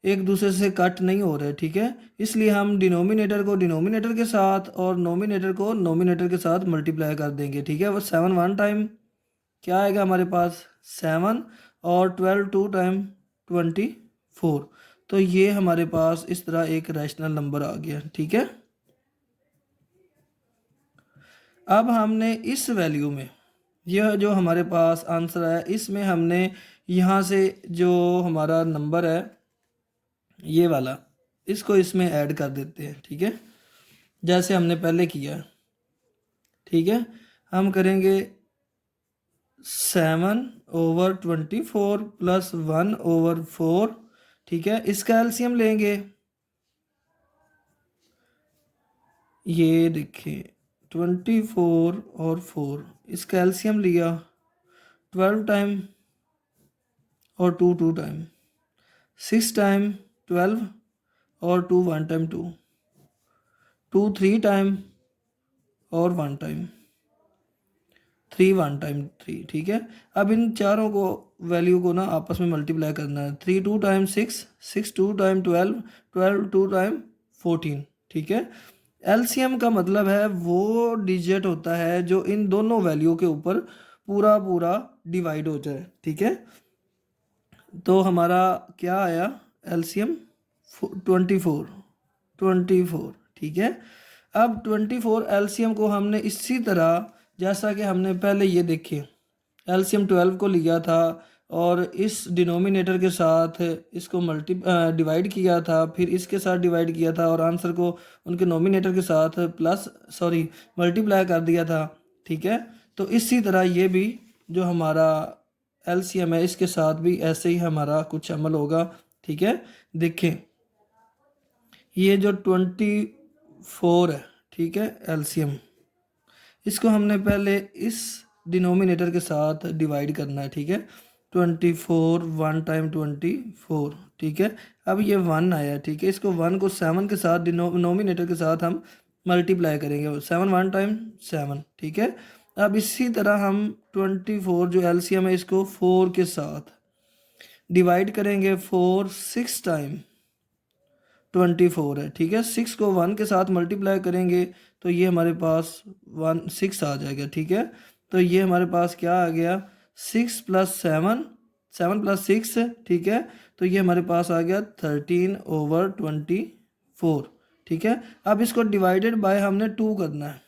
एक दूसरे से कट नहीं हो रहे, ठीक है, इसलिए हम डिनोमिनेटर को डिनोमिनेटर के साथ और नोमिनेटर को नोमिनेटर के साथ मल्टीप्लाई कर देंगे, ठीक है। वो 7 1 टाइम क्या आएगा हमारे पास 7, और 12 2 टाइम 24, तो ये हमारे पास इस तरह एक रैशनल नंबर आ गया, ठीक है। अब हमने इस वैल्यू में, यह जो हमारे पास आंसर है इसमें हमने यहाँ से जो हमारा नंबर है ये वाला, इसको इसमें ऐड कर देते हैं, ठीक है, जैसे हमने पहले किया, ठीक है। हम करेंगे 7/24 प्लस 1/4, ठीक है। इसका एलसीएम लेंगे, ये देखिए 24 और 4, इसका एलसीएम लिया 12 टाइम और 2 2 टाइम, 6 टाइम 12 और 2 1 टाइम 2, 2 3 टाइम और 1 टाइम, 3 1 टाइम 3, ठीक है। अब इन चारों को वैल्यू को ना आपस में मल्टीप्लाई करना है, 3 2 टाइम 6, 6 2 टाइम 12, 12 2 टाइम 14, ठीक है। एलसीएम का मतलब है वो डिजिट होता है जो इन दोनों वैल्यू के ऊपर पूरा पूरा डिवाइड हो जाए, ठीक है। तो हमारा क्या आया एलसीएम 24, ठीक है। अब 24 एलसीएम को हमने इसी तरह, जैसा कि हमने पहले ये देखिए एलसीएम 12 को लिया था और इस डिनोमिनेटर के साथ इसको डिवाइड किया था, फिर इसके साथ डिवाइड किया था और आंसर को उनके नोमिनेटर के साथ मल्टीप्लाई कर दिया था, ठीक है। तो इसी तरह ये भी जो हमारा एलसीएम है इसके साथ भी ऐसे ही हमारा कुछ अमल होगा, ठीक है। देखें ये जो 24 है, ठीक है, एलसीएम, इसको हमने पहले इस डिनोमिनेटर के साथ डिवाइड करना है, ठीक है। 24 1 टाइम 24, ठीक है। अब ये 1 आया, ठीक है। इसको 1 को 7 के साथ डिनोमिनेटर के साथ हम मल्टीप्लाई करेंगे, 7 1 टाइम 7, ठीक है। अब इसी तरह हम 24 जो एलसीएम है इसको 4 के साथ डिवाइड करेंगे, 4 6 टाइम 24 है, ठीक है। 6 को 1 के साथ मल्टीप्लाई करेंगे तो ये हमारे पास 6 आ जाएगा, ठीक है। तो ये हमारे पास क्या आ गया, 6 + 7, 7 + 6, ठीक है। तो ये हमारे पास आ गया 13/24, ठीक है। अब इसको डिवाइडेड बाय हमने 2 करना है,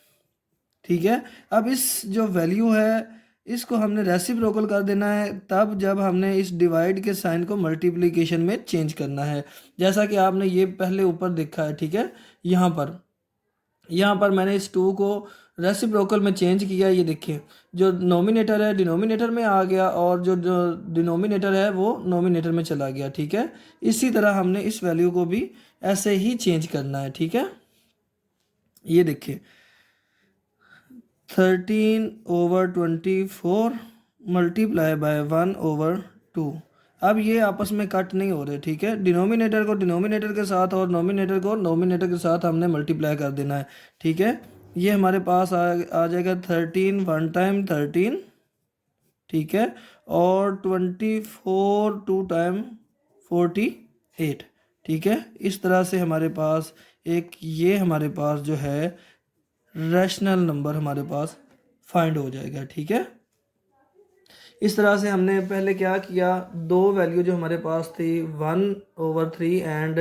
ठीक है। अब इस जो वैल्यू है इसको हमने रेसिप्रोकल कर देना है तब जब हमने इस डिवाइड के साइन को मल्टीप्लिकेशन में चेंज करना है, जैसा कि आपने ये पहले ऊपर देखा है, ठीक है। यहाँ पर मैंने इस 2 को रेसिप्रोकल में चेंज किया, ये देखिए जो नोमिनेटर है डिनोमिनेटर में आ गया और जो जो डिनोमिनेटर है वो नोमिनेटर में चला गया, ठीक है। इसी तरह हमने इस वैल्यू को भी ऐसे ही चेंज करना है, ठीक है। ये देखिए 13/24 मल्टीप्लाई बाय 1/2। अब ये आपस में कट नहीं हो रहे, ठीक है। डिनोमिनेटर को डिनोमिनेटर के साथ और नोमिनेटर को नोमिनेटर के साथ हमने मल्टीप्लाई कर देना है, ठीक है। ये हमारे पास आ जाएगा 13 1 टाइम 13, ठीक है। और 24 2 टाइम 48, ठीक है। इस तरह से हमारे पास ये हमारे पास जो है रैशनल नंबर हमारे पास फाइंड हो जाएगा, ठीक है। इस तरह से हमने पहले क्या किया, दो वैल्यू जो हमारे पास थी 1/3 एंड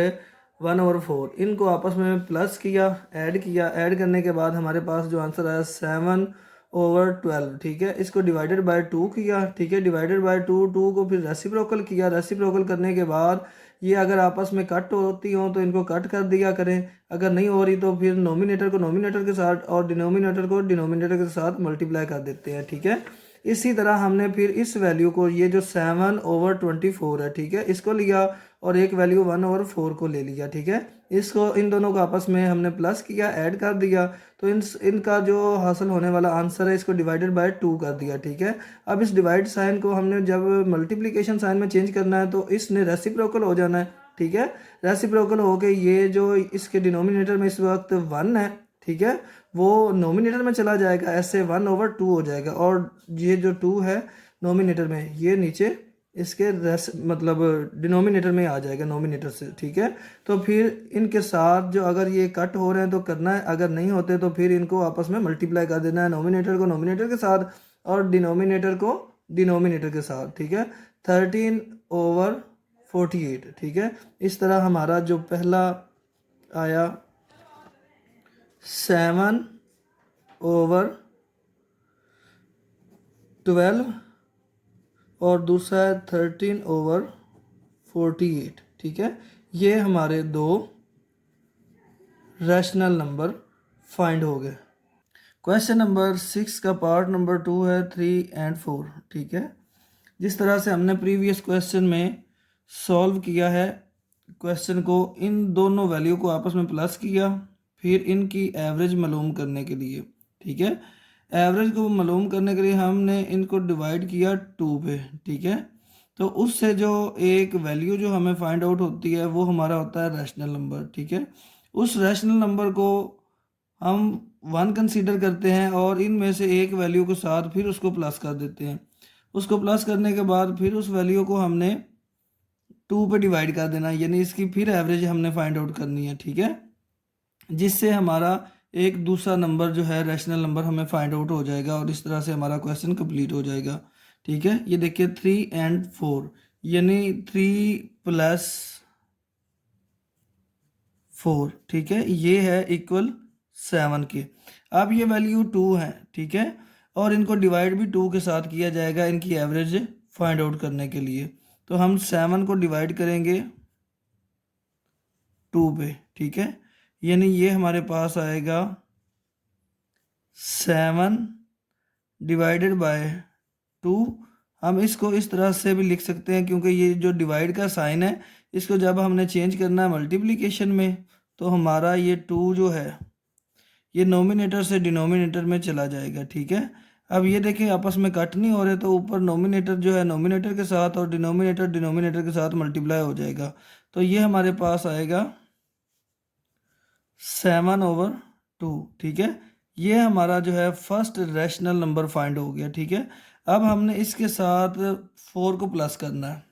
1/4, इनको आपस में प्लस किया, ऐड करने के बाद हमारे पास जो आंसर आया 7/12, ठीक है। इसको डिवाइडेड बाय 2 किया, ठीक है। डिवाइडेड बाय 2 को फिर रेसिप्रोकल किया, रेसिप्रोकल करने के बाद ये अगर आपस में कट होती हो तो इनको कट कर दिया करें, अगर नहीं हो रही तो फिर नोमिनेटर को नोमिनेटर के साथ और डिनोमिनेटर को डिनोमिनेटर के साथ मल्टीप्लाई कर देते हैं, ठीक है। इसी तरह हमने फिर इस वैल्यू को, ये जो 7/24 है, ठीक है, इसको लिया और एक वैल्यू 1/4 को ले लिया, ठीक है। इसको इन दोनों को आपस में हमने प्लस किया, ऐड कर दिया, तो इनका जो हासिल होने वाला आंसर है इसको डिवाइडेड बाय 2 कर दिया, ठीक है। अब इस डिवाइड साइन को हमने जब मल्टीप्लिकेशन साइन में चेंज करना है तो इसने रेसिप्रोकल हो जाना है, ठीक है। रेसिप्रोकल हो के ये जो इसके डिनोमिनेटर में इस वक्त 1 है, ठीक है, वो नोमिनेटर में चला जाएगा, ऐसे 1/2 हो जाएगा। और ये जो 2 है नोमिनेटर में, ये नीचे इसके मतलब डिनोमिनेटर में आ जाएगा नोमिनेटर से, ठीक है। तो फिर इनके साथ जो अगर ये कट हो रहे हैं तो करना है, अगर नहीं होते तो फिर इनको आपस में मल्टीप्लाई कर देना है, नोमिनेटर को नोमिनेटर के साथ और डिनोमिनेटर को डिनोमिनेटर के साथ, ठीक है। 13/48, ठीक है। इस तरह हमारा जो पहला आया 7/12 और दूसरा है 13/48, ठीक है। ये हमारे दो रैशनल नंबर फाइंड हो गए। क्वेश्चन नंबर 6 का पार्ट नंबर 2 है 3 एंड 4, ठीक है। जिस तरह से हमने प्रीवियस क्वेश्चन में सॉल्व किया है क्वेश्चन को, इन दोनों वैल्यू को आपस में प्लस किया, फिर इनकी एवरेज मालूम करने के लिए, ठीक है, एवरेज को मालूम करने के लिए हमने इनको डिवाइड किया 2 पे, ठीक है। तो उससे जो एक वैल्यू जो हमें फाइंड आउट होती है वो हमारा होता है रैशनल नंबर, ठीक है। उस रैशनल नंबर को हम 1 कंसीडर करते हैं और इनमें से एक वैल्यू के साथ फिर उसको प्लस कर देते हैं। उसको प्लस करने के बाद फिर उस वैल्यू को हमने 2 पे डिवाइड कर देना, यानी इसकी फिर एवरेज हमने फाइंड आउट करनी है, ठीक है। जिससे हमारा एक दूसरा नंबर जो है रैशनल नंबर हमें फाइंड आउट हो जाएगा और इस तरह से हमारा क्वेश्चन कंप्लीट हो जाएगा, ठीक है। ये देखिए 3 एंड 4 यानी 3 + 4, ठीक है, ये है इक्वल 7 के। अब ये वैल्यू 2 है, ठीक है, और इनको डिवाइड भी 2 के साथ किया जाएगा इनकी एवरेज फाइंड आउट करने के लिए। तो हम 7 को डिवाइड करेंगे 2 पे, ठीक है, यानी ये हमारे पास आएगा 7 डिवाइडेड बाय 2। हम इसको इस तरह से भी लिख सकते हैं क्योंकि ये जो डिवाइड का साइन है इसको जब हमने चेंज करना है मल्टीप्लिकेशन में तो हमारा ये 2 जो है ये नोमिनेटर से डिनोमिनेटर में चला जाएगा, ठीक है। अब ये देखिए आपस में कट नहीं हो रहे, तो ऊपर नोमिनेटर जो है नोमिनेटर के साथ और डिनोमिनेटर डिनोमिनेटर के साथ मल्टीप्लाई हो जाएगा। तो ये हमारे पास आएगा 7/2। ठीक है, ये हमारा जो है फर्स्ट रैशनल नंबर फाइंड हो गया। ठीक है, अब हमने इसके साथ 4 को प्लस करना है।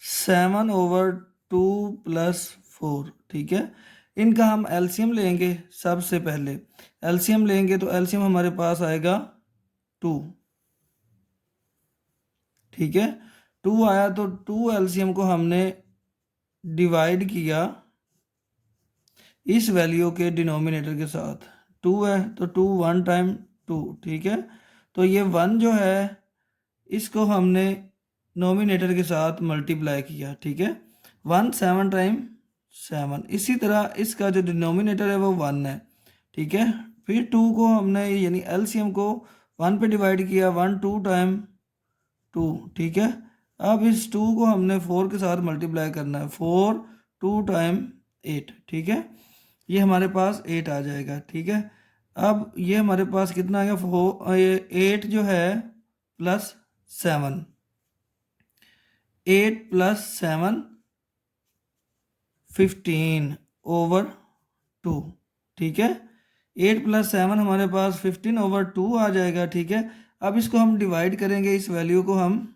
7/2 + 4। ठीक है, इनका हम एलसीएम लेंगे। सबसे पहले एलसीएम लेंगे तो एलसीएम हमारे पास आएगा 2। ठीक है, 2 आया तो 2 एलसीएम को हमने डिवाइड किया इस वैल्यू के डिनोमिनेटर के साथ। 2 है तो 2 1 टाइम 2। ठीक है, तो ये 1 जो है इसको हमने नोमिनेटर के साथ मल्टीप्लाई किया। ठीक है, 1 7 टाइम 7। इसी तरह इसका जो डिनोमिनेटर है वो 1 है। ठीक है, फिर 2 को हमने यानी एलसीएम को 1 पे डिवाइड किया, 1 2 टाइम 2। ठीक है, अब इस 2 को हमने 4 के साथ मल्टीप्लाई करना है, 4 2 टाइम 8। ठीक है, ये हमारे पास 8 आ जाएगा। ठीक है, अब ये हमारे पास कितना आ गया, ये 8 जो है प्लस 7, 8 + 7 15/2। ठीक है, 8 + 7 हमारे पास 15/2 आ जाएगा। ठीक है, अब इसको हम डिवाइड करेंगे, इस वैल्यू को हम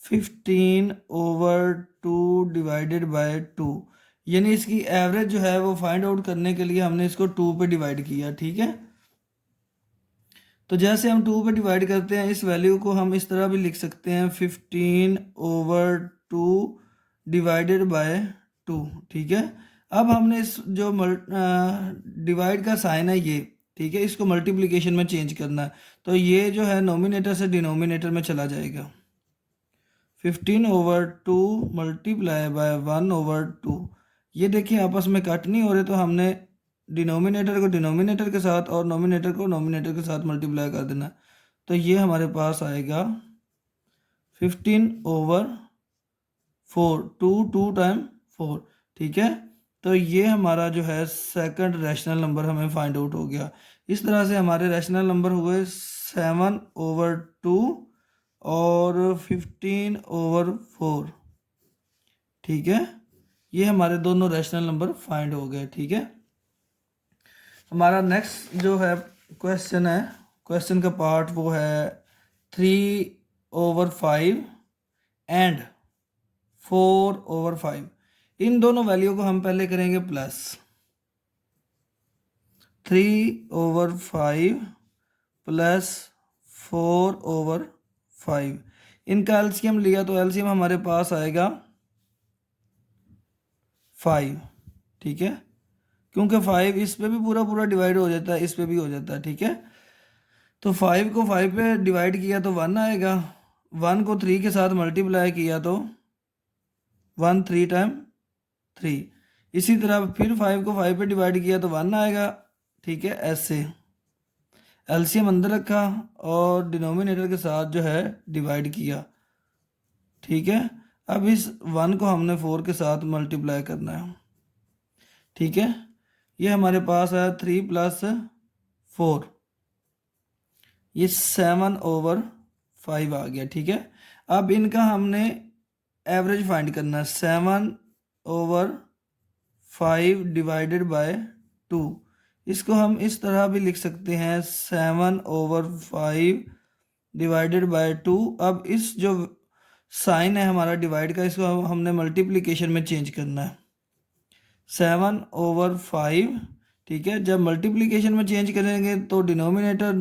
15/2 डिवाइडेड बाय 2, यानी इसकी एवरेज जो है वो फाइंड आउट करने के लिए हमने इसको 2 पे डिवाइड किया। ठीक है, तो जैसे हम 2 पे डिवाइड करते हैं, इस वैल्यू को हम इस तरह भी लिख सकते हैं 15/2 डिवाइडेड बाय 2। ठीक है, अब हमने इस जो डिवाइड का साइन है ये, ठीक है, इसको मल्टीप्लिकेशन में चेंज करना है। तो ये जो है नोमिनेटर से डिनोमिनेटर में चला जाएगा। 15/2 मल्टीप्लाई बाय 1/2। ये देखिए आपस में कट नहीं हो रहे, तो हमने डिनोमिनेटर को डिनोमिनेटर के साथ और नोमिनेटर को नोमिनेटर के साथ मल्टीप्लाई कर देना। तो ये हमारे पास आएगा 15/4, 2 टाइम 4। ठीक है, तो ये हमारा जो है सेकंड रैशनल नंबर हमें फाइंड आउट हो गया। इस तरह से हमारे रैशनल नंबर हुए 7/2 और 15/4। ठीक है, ये हमारे दोनों रैशनल नंबर फाइंड हो गए। ठीक है, हमारा नेक्स्ट जो है क्वेश्चन है, क्वेश्चन का पार्ट वो है 3/5 एंड 4/5। इन दोनों वैल्यू को हम पहले करेंगे प्लस। 3/5 + 4/5, इनका एलसीएम लिया तो एलसीएम हमारे पास आएगा 5। ठीक है, क्योंकि 5 इस पे भी पूरा पूरा डिवाइड हो जाता है, इस पे भी हो जाता है। ठीक है, तो 5 को 5 पे डिवाइड किया तो 1 आएगा, 1 को 3 के साथ मल्टीप्लाई किया तो 1 3 टाइम 3। इसी तरह फिर 5 को 5 पे डिवाइड किया तो 1 आएगा। ठीक है, ऐसे एलसीएम अंदर रखा और डिनोमिनेटर के साथ जो है डिवाइड किया। ठीक है, अब इस 1 को हमने 4 के साथ मल्टीप्लाई करना है। ठीक है, ये हमारे पास है 3 + 4, ये 7/5 आ गया। ठीक है, अब इनका हमने एवरेज फाइंड करना है। 7/5 डिवाइडेड बाय 2, इसको हम इस तरह भी लिख सकते हैं 7/5 डिवाइडेड बाय 2। अब इस जो साइन है हमारा डिवाइड का, इसको हमने मल्टीप्लिकेशन में चेंज करना है, 7/5। ठीक है, जब मल्टीप्लिकेशन में चेंज करेंगे तो डिनोमिनेटर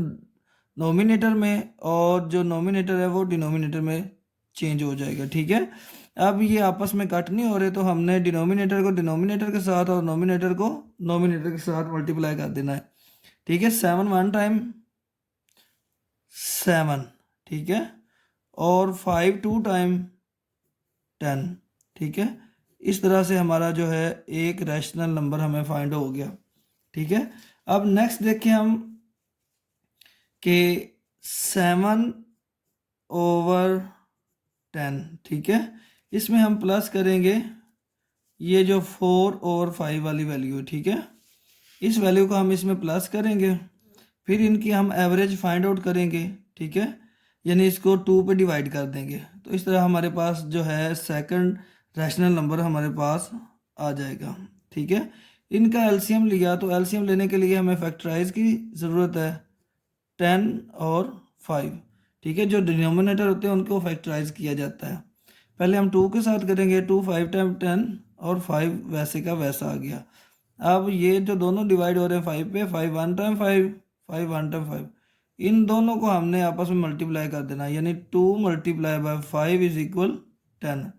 नोमिनेटर में और जो नोमिनेटर है वो डिनोमिनेटर में चेंज हो जाएगा। ठीक है, अब ये आपस में कट नहीं हो रहे, तो हमने डिनोमिनेटर को डिनोमिनेटर के साथ और नोमिनेटर को नोमिनेटर के साथ मल्टीप्लाई कर देना है। ठीक है, 7 1 टाइम 7। ठीक है, और 5 2 टाइम 10। ठीक है, इस तरह से हमारा जो है एक रैशनल नंबर हमें फाइंड हो गया। ठीक है, अब नेक्स्ट देखें हम कि 7/10। ठीक है, इसमें हम प्लस करेंगे ये जो 4/5 वाली वैल्यू है। ठीक है, इस वैल्यू को हम इसमें प्लस करेंगे फिर इनकी हम एवरेज फाइंड आउट करेंगे, ठीक है, यानी इसको 2 पे डिवाइड कर देंगे। तो इस तरह हमारे पास जो है सेकंड रैशनल नंबर हमारे पास आ जाएगा, ठीक है। इनका एलसीएम लिया तो एलसीएम लेने के लिए हमें फैक्टराइज की ज़रूरत है, 10 और 5, ठीक है। जो डिनोमिनेटर होते हैं उनको फैक्टराइज किया जाता है। पहले हम 2 के साथ करेंगे, 2 5 टाइम 10 और 5 वैसे का वैसा आ गया। अब ये जो दोनों डिवाइड हो रहे हैं 5 पे, 5 1 टाइम 5, 5 1 टाइम 5, इन दोनों को हमने आपस में मल्टीप्लाई कर देना, यानी 2 मल्टीप्लाई बाय 5 इज इक्वल 10,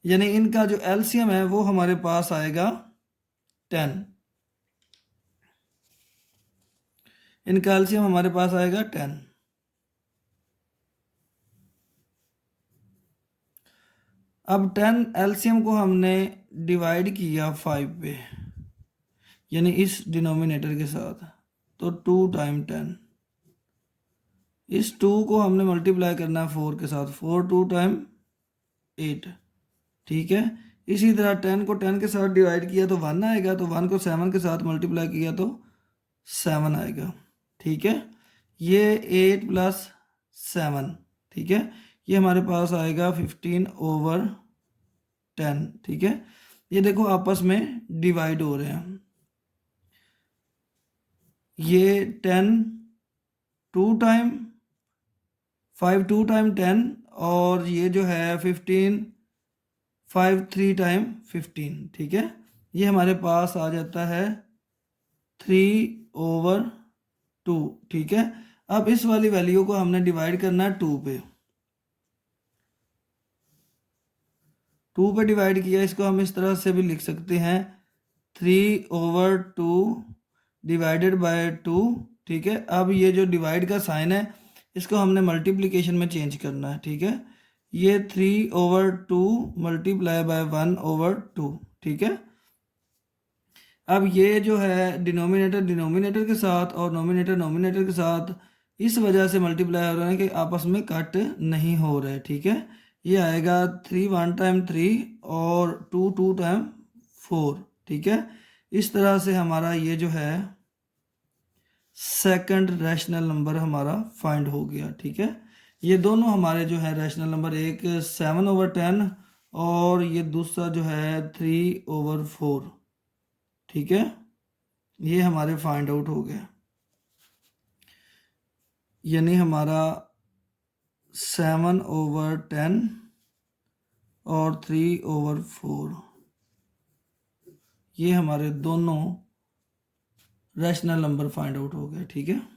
यानी इनका जो एलसीएम है वो हमारे पास आएगा 10। इनका एलसीएम हमारे पास आएगा 10। अब 10 एलसीएम को हमने डिवाइड किया 5 पे, यानी इस डिनोमिनेटर के साथ, तो 2 टाइम 10, इस 2 को हमने मल्टीप्लाई करना है 4 के साथ, 4 2 टाइम 8, ठीक है। इसी तरह 10 को 10 के साथ डिवाइड किया तो 1 आएगा, तो 1 को 7 के साथ मल्टीप्लाई किया तो 7 आएगा, ठीक है। ये 8 प्लस 7, ठीक है, ये हमारे पास आएगा 15/10, ठीक है। ये देखो आपस में डिवाइड हो रहे हैं, ये 10 2 टाइम 5 2 टाइम 10, और ये जो है 15 5 3 टाइम 15, ठीक है। ये हमारे पास आ जाता है 3/2, ठीक है। अब इस वाली वैल्यू को हमने डिवाइड करना है 2 पे, 2 पे डिवाइड किया, इसको हम इस तरह से भी लिख सकते हैं 3/2 डिवाइडेड बाय 2, ठीक है। अब ये जो डिवाइड का साइन है इसको हमने मल्टीप्लिकेशन में चेंज करना है, ठीक है। ये 3/2 मल्टीप्लाई बाय 1/2, ठीक है। अब ये जो है डिनोमिनेटर डिनोमिनेटर के साथ और नोमिनेटर नोमिनेटर के साथ इस वजह से मल्टीप्लाई हो रहे हैं कि आपस में कट नहीं हो रहे, ठीक है। ये आएगा 3 1 टाइम 3 और 2 2 टाइम 4, ठीक है। इस तरह से हमारा ये जो है सेकंड रैशनल नंबर हमारा फाइंड हो गया, ठीक है। ये दोनों हमारे जो है रैशनल नंबर, एक 7/10 और ये दूसरा जो है 3/4, ठीक है, ये हमारे फाइंड आउट हो गए, यानी हमारा 7/10 और 3/4, ये हमारे दोनों रैशनल नंबर फाइंड आउट हो गए, ठीक है।